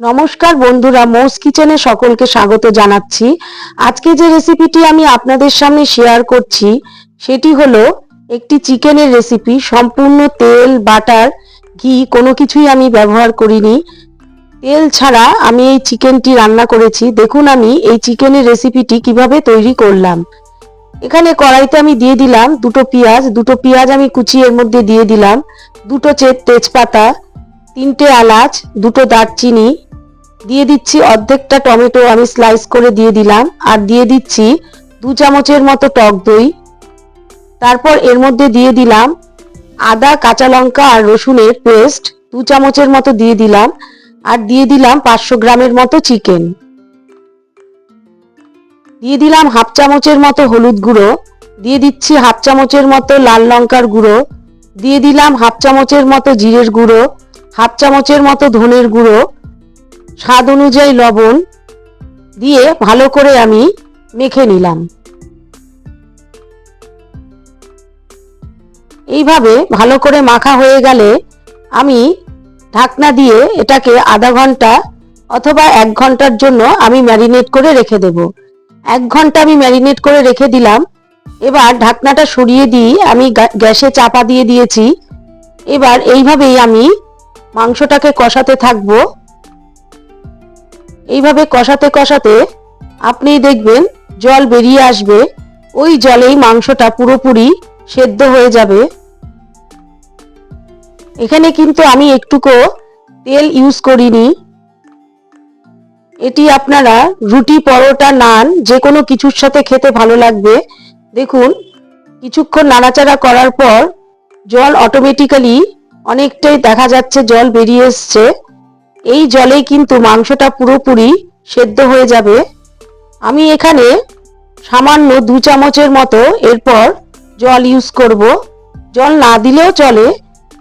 নমস্কার বন্ধুরা, মৌস কিচেনে সকলকে স্বাগত জানাচ্ছি। আজকে যে রেসিপিটি আমি আপনাদের সামনে শেয়ার করছি সেটি হলো একটি চিকেনের রেসিপি। সম্পূর্ণ তেল, বাটার, ঘি কোনো কিছুই আমি ব্যবহার করিনি। তেল ছাড়া আমি এই চিকেনটি রান্না করেছি। দেখুন আমি এই চিকেনের রেসিপিটি কিভাবে তৈরি করলাম। এখানে কড়াইতে আমি দিয়ে দিলাম দুটো পেঁয়াজ আমি কুচিয়ে এর মধ্যে দিয়ে দিলাম, দুটো তেজপাতা, তিনটে এলাচ, দুটো দারচিনি, দিয়ে দিচ্ছি অর্ধেকটা টমেটো আমি স্লাইস করে দিয়ে দিলাম, আর দিয়ে দিচ্ছি 2 চামচের মতো টক দই। তারপর এর মধ্যে দিয়ে দিলাম আদা, কাঁচা লঙ্কা আর রসুনের পেস্ট 2 চামচের মতো দিয়ে দিলাম, আর দিয়ে দিলাম 500 গ্রামের মতো চিকেন। দিয়ে দিলাম হাফ চামচের মতো হলুদ গুঁড়ো, দিয়ে দিচ্ছি হাফ চামচের মতো লাল লঙ্কার গুঁড়ো, দিয়ে দিলাম হাফ চামচের মতো জিরের গুঁড়ো, হাফ চামচের মতো ধনের গুঁড়ো, স্বাদ অনুযায়ী লবণ দিয়ে ভালো করে আমি মেখে নিলাম। এইভাবে ভালো করে মাখা হয়ে গেলে আমি ঢাকনা দিয়ে এটাকে আধা ঘন্টা অথবা 1 ঘন্টার জন্য আমি ম্যারিনেট করে রেখে দেব। 1 ঘন্টা আমি ম্যারিনেট করে রেখে দিলাম। এবার ঢাকনাটা সরিয়ে দিয়ে আমি গ্যাসে চাপা দিয়ে দিয়েছি। এবার এইভাবেই আমি মাংসটাকে কষাতে থাকবো। এইভাবে কষাতে কষাতে আপনি দেখবেন জল বেরিয়ে আসবে। ওই জলেই মাংসটা পুরোপুরি সেদ্ধ হয়ে যাবে। এখানে কিন্তু আমি একটুকু তেল ইউজ করিনি। এটি আপনারা রুটি, পরোটা, নান যে কোনো কিছুর সাথে খেতে ভালো লাগবে। দেখুন কিছুক্ষণ নাড়াচাড়া করার পর জল অটোমেটিক্যালি অনেকটাই দেখা যাচ্ছে জল বেরিয়ে এসছে। এই জলেই কিন্তু মাংসটা পুরোপুরি সেদ্ধ হয়ে যাবে। আমি এখানে সামান্য 2 চামচের মতো এরপর জল ইউজ করব। জল না দিলেও চলে,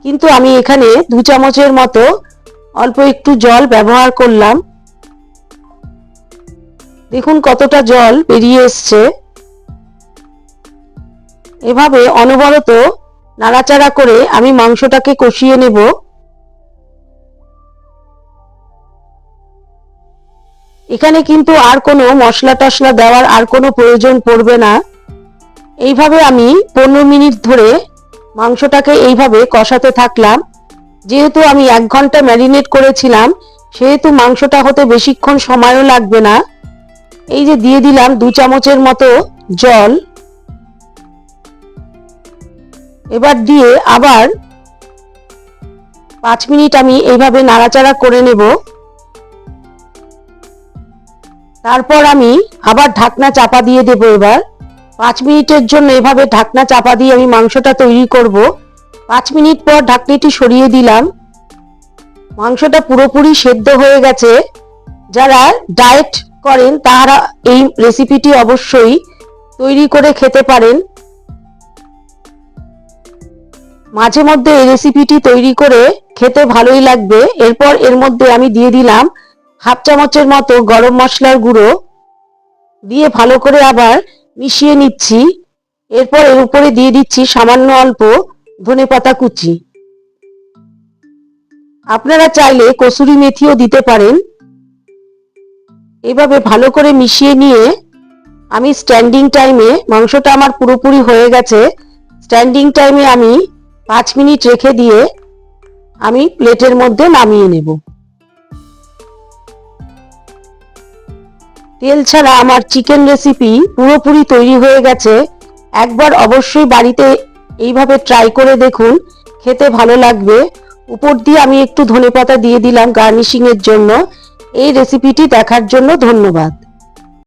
কিন্তু আমি এখানে 2 চামচের মতো অল্প একটু জল ব্যবহার করলাম। দেখুন কতটা জল বেরিয়ে এসছে। এভাবে অনবরত নাড়াচাড়া করে আমি মাংসটাকে কষিয়ে নেব। এখানে কিন্তু আর কোনো মশলা টশলা দেওয়ার আর কোনো প্রয়োজন পড়বে না। এইভাবে আমি 15 মিনিট ধরে মাংসটাকে এইভাবে কষাতে থাকলাম। যেহেতু আমি 1 ঘন্টা ম্যারিনেট করেছিলাম সেহেতু মাংসটা হতে বেশিক্ষণ সময়ও লাগবে না। এই যে দিয়ে দিলাম 2 চামচের মতো জল। এবার দিয়ে আবার 5 মিনিট আমি এইভাবে নাড়াচাড়া করে নেব। তারপর আমি আবার ঢাকনা চাপা দিয়ে দেব। এবার 5 মিনিটের জন্য এভাবে ঢাকনা চাপা দিয়ে আমি মাংসটা তৈরি করব। 5 মিনিট পর ঢাকনিটি সরিয়ে দিলাম। মাংসটা পুরোপুরি সেদ্ধ হয়ে গেছে। যারা ডায়েট করেন তারা এই রেসিপিটি অবশ্যই তৈরি করে খেতে পারেন। মাঝে মধ্যে এই রেসিপিটি তৈরি করে খেতে ভালোই লাগবে। এরপর এর মধ্যে আমি দিয়ে দিলাম হাফ চামচের মতো গরম মশলার গুঁড়ো, দিয়ে ভালো করে আবার মিশিয়ে নিচ্ছি। এরপর এর উপরে দিয়ে দিচ্ছি সামান্য অল্প ধনেপাতা কুচি। আপনারা চাইলে কসুরি মেথিও দিতে পারেন। এভাবে ভালো করে মিশিয়ে নিয়ে আমি স্ট্যান্ডিং টাইমে, মাংসটা আমার পুরোপুরি হয়ে গেছে, স্ট্যান্ডিং টাইমে আমি 5 মিনিট রেখে দিয়ে আমি প্লেটের মধ্যে নামিয়ে নেব। তেল ছাড়া আমার চিকেন রেসিপি পুরোপুরি তৈরি হয়ে গেছে। একবার অবশ্যই বাড়িতে এইভাবে ট্রাই করে দেখুন, খেতে ভালো লাগবে। উপর দিয়ে আমি একটু ধনেপাতা দিয়ে দিলাম গার্নিশিং এর জন্য। এই রেসিপিটি দেখার জন্য ধন্যবাদ।